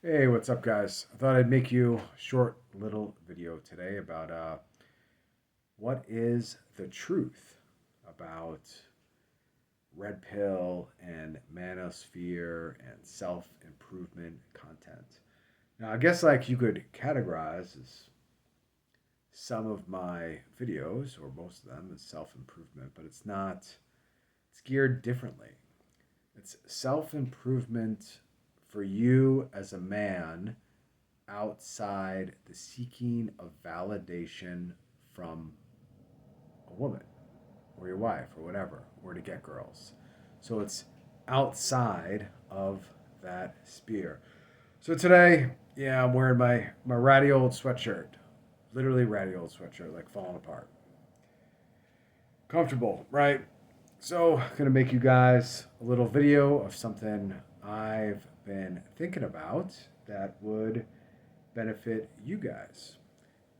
Hey, what's up, guys? I thought I'd make you a short little video today about what is the truth about red pill and manosphere and self improvement content. Now, I guess like you could categorize as some of my videos, or most of them, as self improvement, but it's not. It's geared differently. It's self improvement for you as a man outside the seeking of validation from a woman or your wife or whatever, or to get girls. So it's outside of that sphere. So today, yeah, I'm wearing my ratty old sweatshirt. Literally ratty old sweatshirt, like falling apart. Comfortable, right? So, gonna make you guys a little video of something I've been thinking about that would benefit you guys.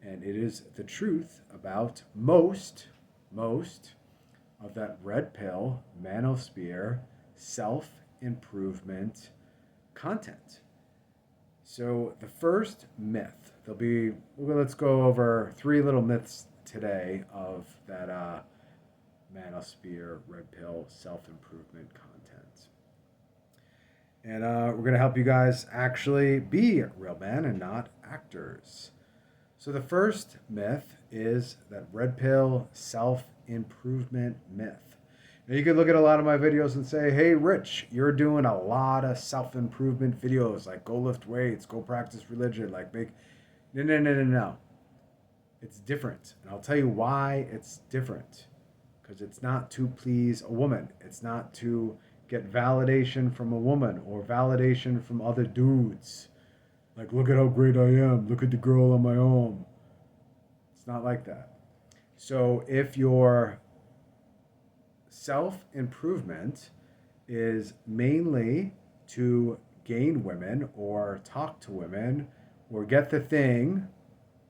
And it is the truth about most of that red pill, manosphere, self improvement content. So the first myth, let's go over three little myths today of that manosphere, red pill, self improvement content. And we're going to help you guys actually be real men and not actors. So the first myth is that red pill self improvement myth. Now you could look at a lot of my videos and say, "Hey, Rich, you're doing a lot of self improvement videos, like go lift weights, go practice religion, like make." No, no, no, no, no. It's different, and I'll tell you why it's different. Because it's not to please a woman. It's not to get validation from a woman or validation from other dudes. Like, look at how great I am. Look at the girl on my own. It's not like that. So if your self improvement is mainly to gain women or talk to women or get the thing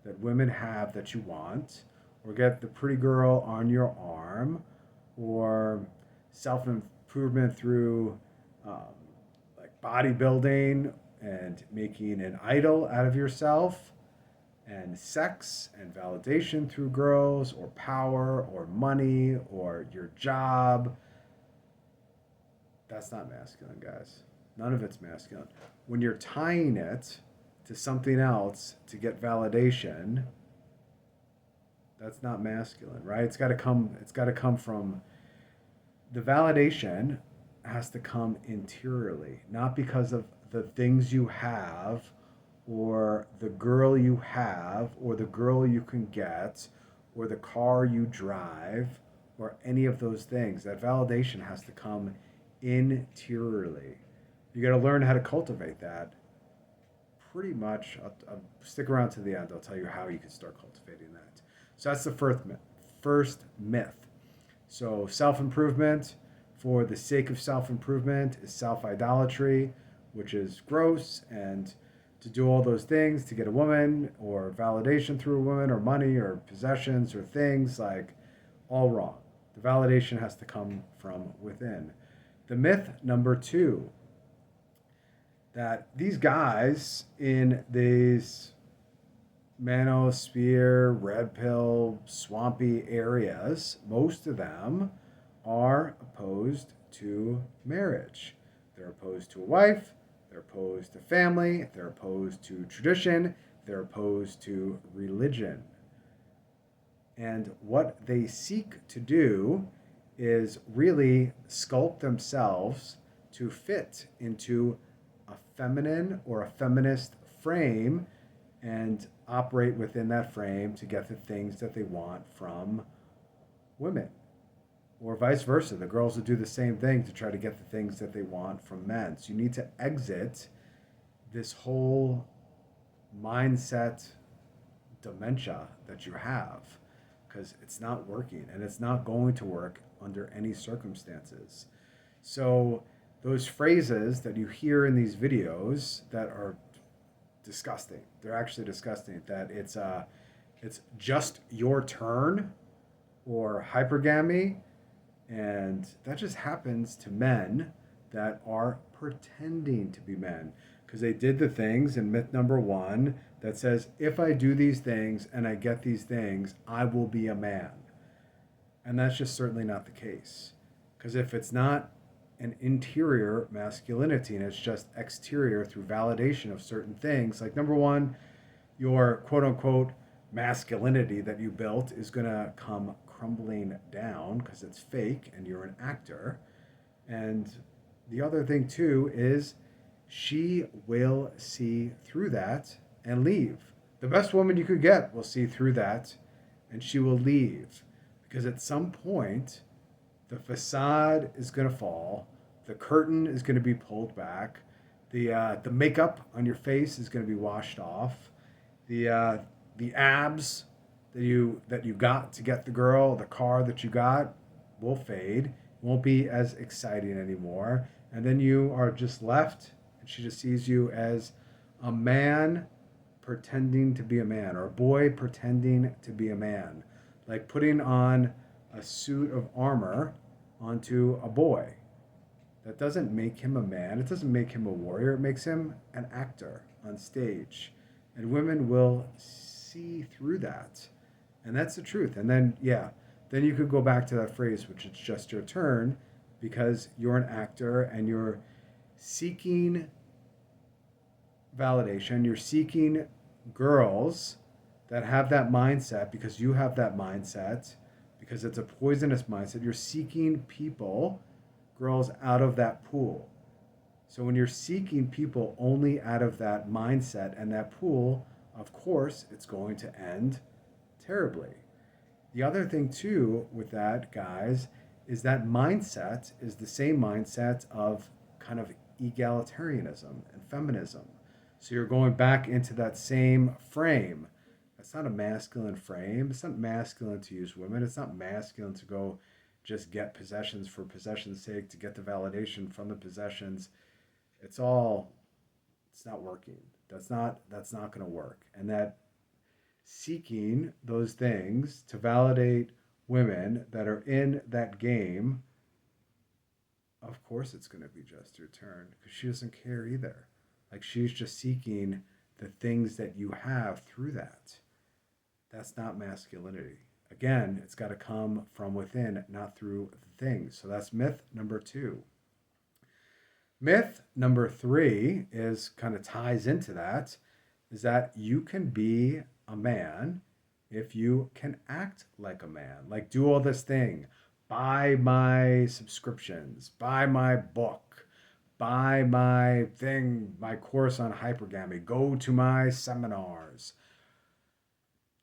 that women have that you want or get the pretty girl on your arm or self improvement through um, like bodybuilding and making an idol out of yourself and sex and validation through girls or power or money or your job. That's not masculine, guys. None of it's masculine. When you're tying it to something else to get validation, that's not masculine, right? It's got to come from the validation has to come interiorly, not because of the things you have or the girl you have or the girl you can get or the car you drive or any of those things. That validation has to come interiorly. You got to learn how to cultivate that. Pretty much, I'll stick around to the end. I'll tell you how you can start cultivating that. So that's the first myth. First myth. So self improvement for the sake of self improvement is self idolatry, which is gross, and to do all those things to get a woman or validation through a woman or money or possessions or things, like, all wrong. The validation has to come from within. The myth number two, that these guys in these manosphere, red pill, swampy areas, most of them are opposed to marriage. They're opposed to a wife, they're opposed to family, they're opposed to tradition, they're opposed to religion. And what they seek to do is really sculpt themselves to fit into a feminine or a feminist frame and operate within that frame to get the things that they want from women. Or vice versa. The girls will do the same thing to try to get the things that they want from men. So you need to exit this whole mindset dementia that you have, because it's not working and it's not going to work under any circumstances. So those phrases that you hear in these videos that are disgusting, they're actually disgusting, that it's just your turn or hypergamy, and that just happens to men that are pretending to be men. because they did the things in myth number one that says, if I do these things and I get these things, I will be a man. And that's just certainly not the case. Because if it's not an interior masculinity and it's just exterior through validation of certain things, like number one, your quote unquote masculinity that you built is going to come crumbling down because it's fake and you're an actor. And the other thing, too, is she will see through that and leave. The best woman you could get will see through that and she will leave. Because at some point, the facade is going to fall, the curtain is going to be pulled back, the makeup on your face is going to be washed off, the abs that you got to get the girl, the car that you got will fade, won't be as exciting anymore, and then you are just left, and she just sees you as a man pretending to be a man, or a boy pretending to be a man, like putting on a suit of armor onto a boy. That doesn't make him a man. It doesn't make him a warrior. It makes him an actor on stage. And women will see through that. And that's the truth. And then, yeah, then you could go back to that phrase, which is just your turn, because you're an actor and you're seeking validation. You're seeking girls that have that mindset because you have that mindset, because it's a poisonous mindset. You're seeking people, girls, out of that pool. So when you're seeking people only out of that mindset and that pool, of course, it's going to end terribly. The other thing, too, with that, guys, is that mindset is the same mindset of kind of egalitarianism and feminism. So you're going back into that same frame. It's not a masculine frame. It's not masculine to use women. It's not masculine to go just get possessions for possession's sake, to get the validation from the possessions. It's not working. That's not going to work. And that seeking those things to validate women that are in that game, of course it's going to be just your turn, because she doesn't care either. Like, she's just seeking the things that you have through that. That's not masculinity. Again, it's got to come from within, not through the things. So that's myth number 2. Myth number 3 is kind of ties into that, is that you can be a man if you can act like a man. Like, do all this thing. Buy my subscriptions. Buy my book. Buy my thing, my course on hypergamy. Go to my seminars.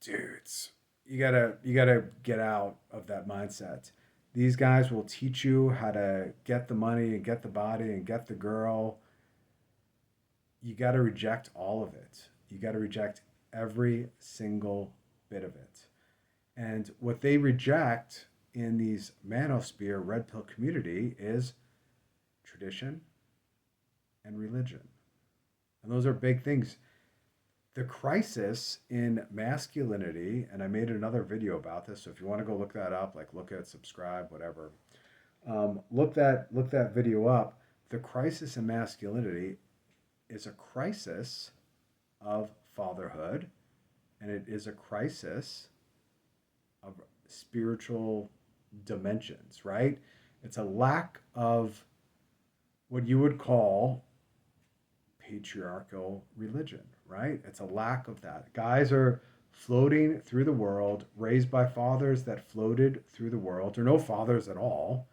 Dudes, you gotta get out of that mindset. These guys will teach you how to get the money and get the body and get the girl. You got to reject all of it. You got to reject every single bit of it. And what they reject in these Manosphere red pill community is tradition and religion. And those are big things. The crisis in masculinity, and I made another video about this, so if you want to go look that up, like look at, subscribe, whatever, look that video up. The crisis in masculinity is a crisis of fatherhood, and it is a crisis of spiritual dimensions, right? It's a lack of what you would call patriarchal religion, right? It's a lack of that. Guys are floating through the world, raised by fathers that floated through the world, or no fathers at all,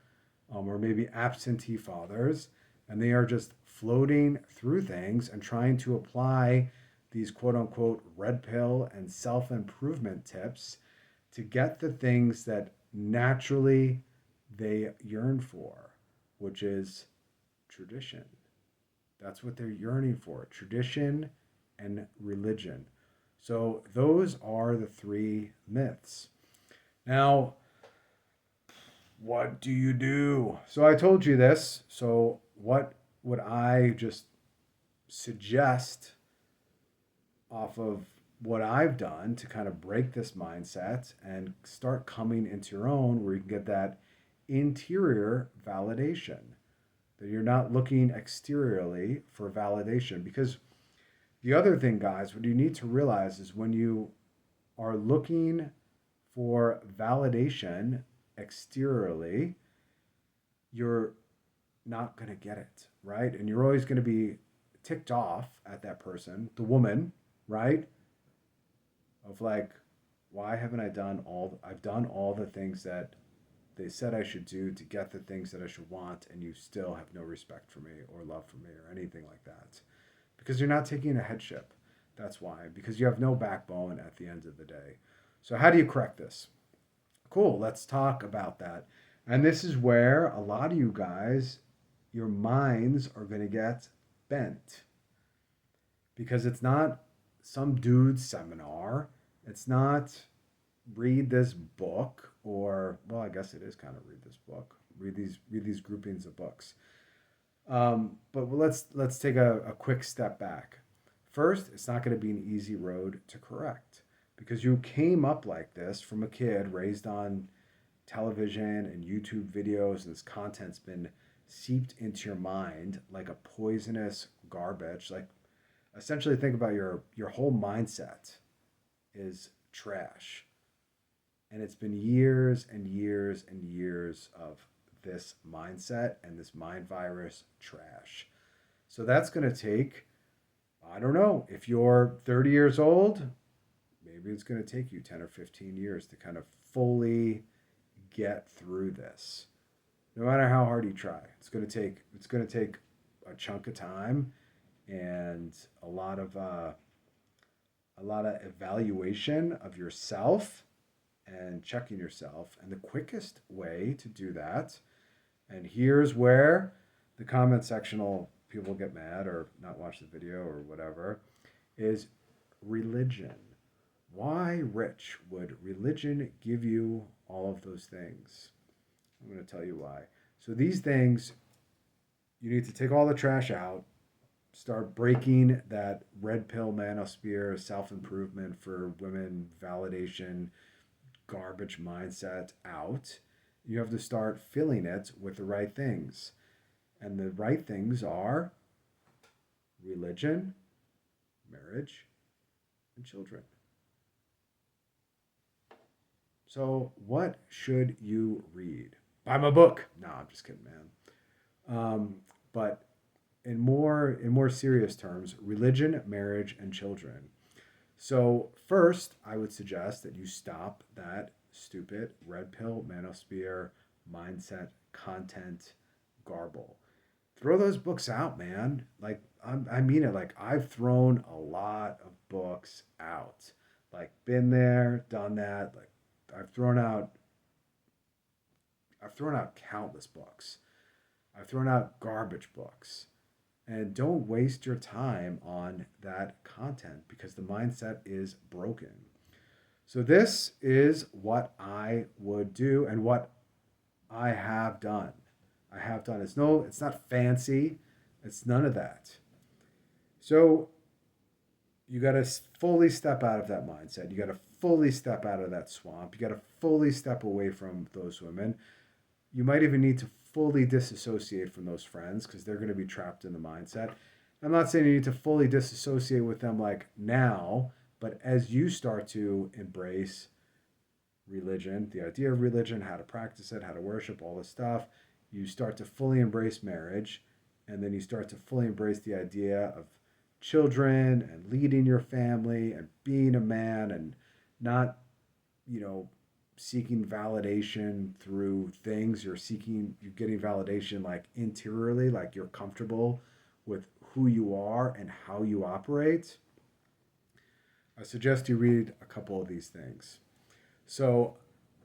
or maybe absentee fathers, and they are just floating through things and trying to apply these quote unquote red pill and self-improvement tips to get the things that naturally they yearn for, which is tradition. That's what they're yearning for, tradition and religion. So those are the 3 myths. Now, what do you do? So I told you this. So what would I just suggest off of what I've done to kind of break this mindset and start coming into your own, where you can get that interior validation? that you're not looking exteriorly for validation. Because the other thing, guys, what you need to realize is when you are looking for validation exteriorly, you're not going to get it, right? And you're always going to be ticked off at that person, the woman, right? Of like, why haven't I've done all the things that they said I should do to get the things that I should want, and you still have no respect for me or love for me or anything like that. Because you're not taking a headship. That's why. Because you have no backbone at the end of the day. So how do you correct this? Cool, let's talk about that. And this is where a lot of you guys, your minds are going to get bent because it's not some dude's seminar. It's not read this book or, well, I guess it is kind of read this book. Read these groupings of books. But let's take a quick step back. First, it's not going to be an easy road to correct because you came up like this from a kid raised on television and YouTube videos, and this content's been seeped into your mind like a poisonous garbage. Like essentially think about your whole mindset is trash. And it's been years and years and years of this mindset and this mind virus trash. So that's going to take, I don't know, if you're 30 years old, maybe it's going to take you 10 or 15 years to kind of fully get through this. No matter how hard you try, it's going to take a chunk of time and a lot of evaluation of yourself and checking yourself. And the quickest way to do that, and here's where the comment sectional people get mad or not watch the video or whatever, is religion. Why, Rich, would religion give you all of those things? I'm going to tell you why. So these things, you need to take all the trash out, start breaking that red pill manosphere, self-improvement for women, validation, garbage mindset out. You have to start filling it with the right things. And the right things are religion, marriage, and children. So, what should you read? Buy my book. No, I'm just kidding, man. But in more serious terms, religion, marriage, and children. So first, I would suggest that you stop that stupid red pill manosphere mindset content garble. Throw those books out, man. Like I mean it. Like I've thrown a lot of books out. Like been there, done that. Like I've thrown out I've thrown out countless books. I've thrown out garbage books. And don't waste your time on that content because the mindset is broken. So this is what I would do and what I have done. It's not fancy. It's none of that. So you got to fully step out of that mindset. You got to fully step out of that swamp. You got to fully step away from those women. You might even need to fully disassociate from those friends because they're going to be trapped in the mindset. I'm not saying you need to fully disassociate with them like now, but as you start to embrace religion, the idea of religion, how to practice it, how to worship, all this stuff, you start to fully embrace marriage, and then you start to fully embrace the idea of children and leading your family and being a man and not, seeking validation through things. You're getting validation like interiorly, like you're comfortable with who you are and how you operate. I suggest you read a couple of these things. So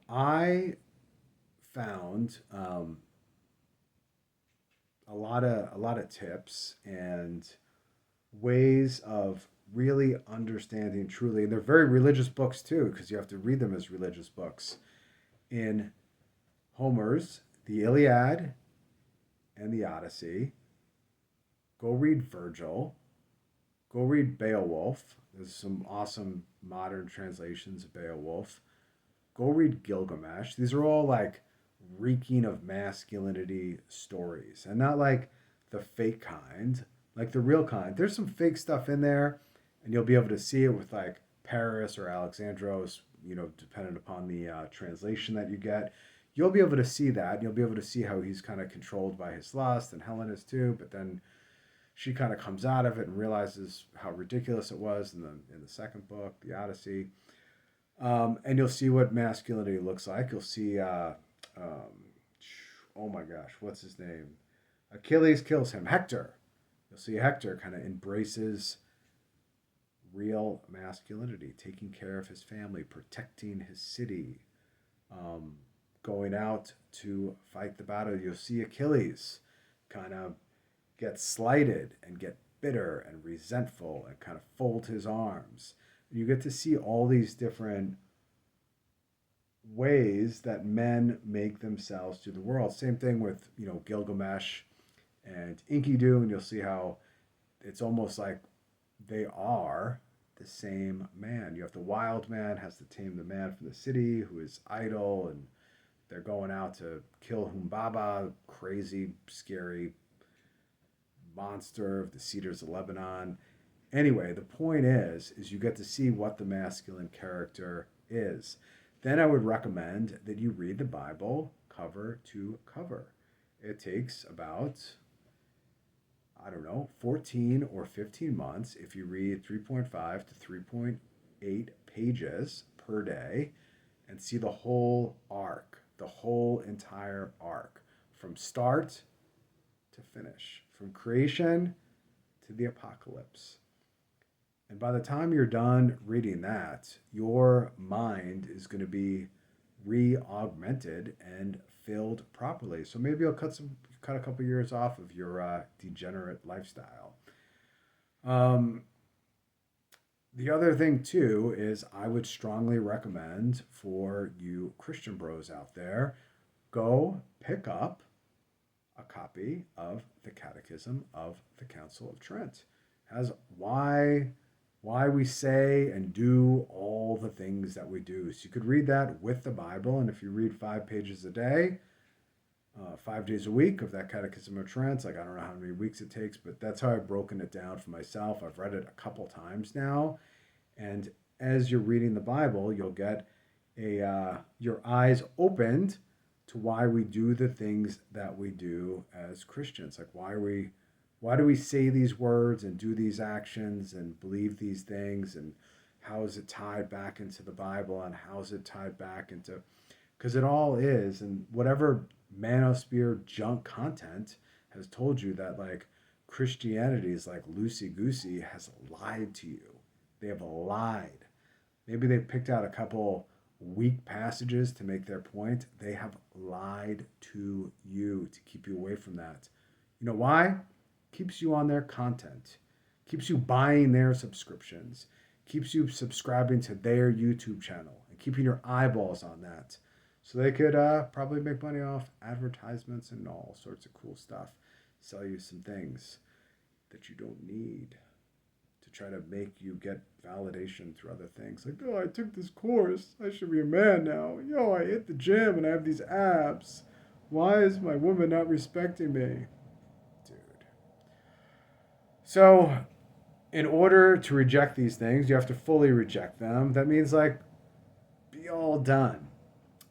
I found a lot of tips and ways of really understanding truly, and they're very religious books too, because you have to read them as religious books. In Homer's The Iliad and the Odyssey, go read Virgil, go read Beowulf. There's some awesome modern translations of Beowulf. Go read Gilgamesh. These are all like reeking of masculinity stories, and not like the fake kind, like the real kind. There's some fake stuff in there, and you'll be able to see it with like Paris or Alexandros, depending upon the translation that you get. You'll be able to see that. You'll be able to see how he's kind of controlled by his lust, and Helen is too. But then she kind of comes out of it and realizes how ridiculous it was in the second book, the Odyssey. And you'll see what masculinity looks like. You'll see, oh my gosh, what's his name? Achilles kills him. Hector. You'll see Hector kind of embraces real masculinity, taking care of his family, protecting his city, going out to fight the battle. You'll see Achilles kind of get slighted and get bitter and resentful and kind of fold his arms. You get to see all these different ways that men make themselves to the world. Same thing with, Gilgamesh and Enkidu, and you'll see how it's almost like they are the same man. You have the wild man has to tame the man from the city who is idle, and they're going out to kill Humbaba, crazy, scary monster of the cedars of Lebanon. Anyway, the point is you get to see what the masculine character is. Then I would recommend that you read the Bible cover to cover. It takes about, 14 or 15 months if you read 3.5 to 3.8 pages per day and see the whole arc, the whole entire arc, from start to finish, from creation to the apocalypse. And by the time you're done reading that, your mind is going to be re-augmented and filled properly. So maybe you'll cut a couple years off of your degenerate lifestyle. The other thing too is I would strongly recommend for you Christian bros out there, go pick up a copy of the Catechism of the Council of Trent. It has why we say and do all the things that we do. So you could read that with the Bible, and if you read 5 pages a day, 5 days a week of that Catechism of Trent, like I don't know how many weeks it takes, but that's how I've broken it down for myself. I've read it a couple times now, and as you're reading the Bible, you'll get your eyes opened to why we do the things that we do as Christians. Like why do we say these words and do these actions and believe these things, and how is it tied back into the Bible, and how is it tied back into, because it all is, and whatever Manosphere junk content has told you that like Christianity is like loosey-goosey has lied to you. They have lied. Maybe they picked out a couple weak passages to make their point. They have lied to you to keep you away from that. You know why? Keeps you on their content, keeps you buying their subscriptions, keeps you subscribing to their YouTube channel, and keeping your eyeballs on that. So they could probably make money off advertisements and all sorts of cool stuff, sell you some things that you don't need to try to make you get validation through other things. Like, oh, I took this course, I should be a man now. Yo, I hit the gym and I have these abs. Why is my woman not respecting me? So, in order to reject these things, you have to fully reject them. That means, like, be all done.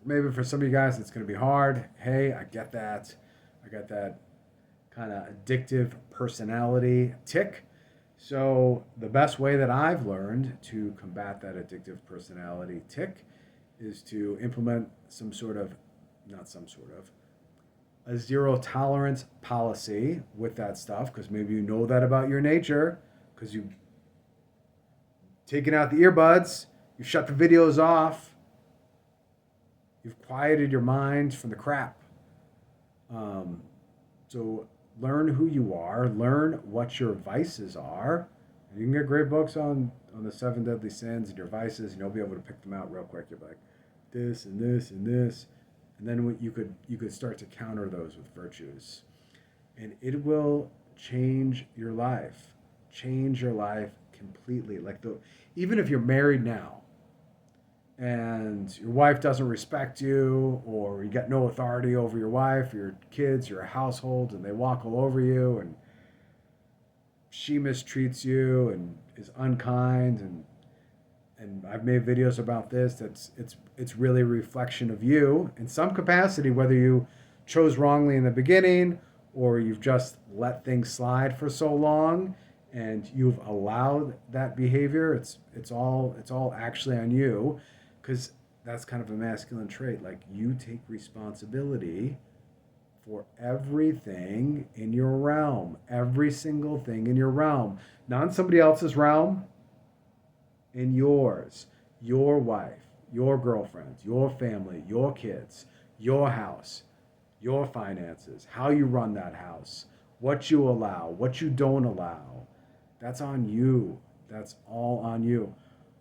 Maybe for some of you guys, it's going to be hard. Hey, I get that. I got that kind of addictive personality tick. So, the best way that I've learned to combat that addictive personality tick is to implement a zero tolerance policy with that stuff, because maybe you know that about your nature, because you've taken out the earbuds, you've shut the videos off, you've quieted your mind from the crap. So learn who you are, learn what your vices are. You can get great books on the 7 deadly sins and your vices, and you'll be able to pick them out real quick. You'll be like, this and this and this. And then you could start to counter those with virtues. And it will change your life. Change your life completely. Even if you're married now and your wife doesn't respect you, or you got no authority over your wife, your kids, your household, and they walk all over you, and she mistreats you and is unkind, and I've made videos about this. It's really a reflection of you in some capacity, whether you chose wrongly in the beginning or you've just let things slide for so long and you've allowed that behavior. It's all actually on you, because that's kind of a masculine trait. Like, you take responsibility for everything in your realm, every single thing in your realm, not in somebody else's realm, in yours, your wife, your girlfriend, your family, your kids, your house, your finances, how you run that house, what you allow, what you don't allow. That's on you. That's all on you.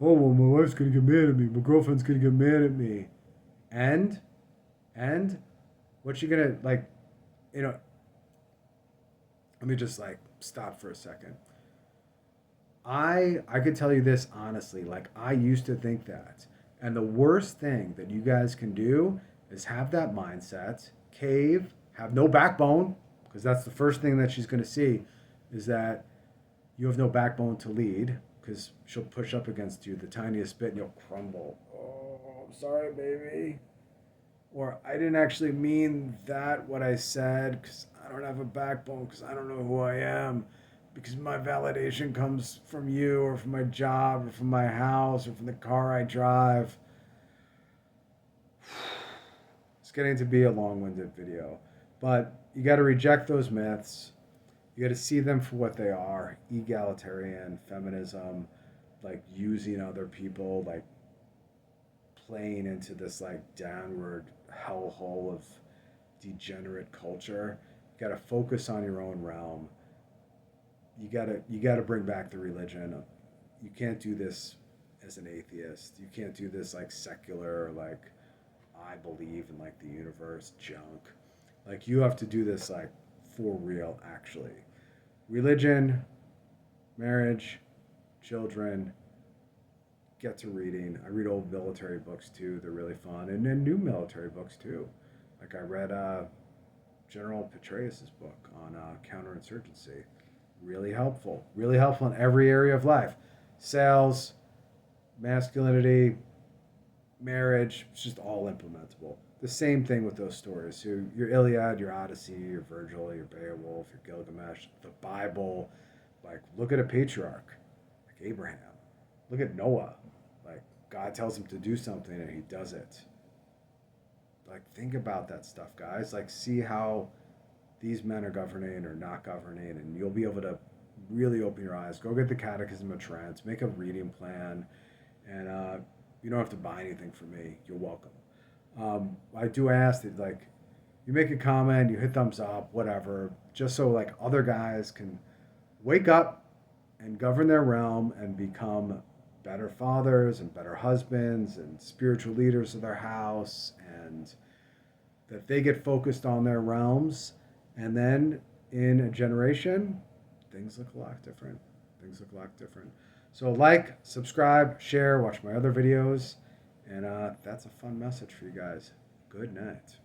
Oh, well, my wife's going to get mad at me. My girlfriend's going to get mad at me. And, and, what you going to, like, let me just, like, stop for a second. I could tell you this honestly, like, I used to think that. And the worst thing that you guys can do is have that mindset, cave, have no backbone, because that's the first thing that she's going to see, is that you have no backbone to lead, because she'll push up against you the tiniest bit and you'll crumble. Oh, I'm sorry, baby. Or, I didn't actually mean that, what I said, because I don't have a backbone, because I don't know who I am, because my validation comes from you, or from my job, or from my house, or from the car I drive. It's getting to be a long-winded video, but you got to reject those myths. You got to see them for what they are: egalitarian, feminism, like using other people, like playing into this like downward hellhole of degenerate culture. You got to focus on your own realm. You gotta bring back the religion. You can't do this as an atheist. You can't do this like secular, like, I believe in like the universe junk. Like, you have to do this like for real, actually. Religion, marriage, children. Get to reading. I read old military books too. They're really fun, and then new military books too. Like, I read General Petraeus's book on counterinsurgency. Really helpful in every area of life: sales, masculinity, marriage. It's just all implementable. The same thing with those stories. So your Iliad, your Odyssey, your Virgil, your Beowulf, your Gilgamesh, the Bible. Like, look at a patriarch like Abraham. Look at Noah. Like, God tells him to do something and he does it. Like, think about that stuff, guys. Like, see how these men are governing or not governing, and you'll be able to really open your eyes. Go get the Catechism of Trent, make a reading plan, and you don't have to buy anything from me. You're welcome. I do ask that, like, you make a comment, you hit thumbs up, whatever, just so like other guys can wake up and govern their realm and become better fathers and better husbands and spiritual leaders of their house, and that they get focused on their realms. And then in a generation, things look a lot different. Things look a lot different. So, like, subscribe, share, watch my other videos. And that's a fun message for you guys. Good night.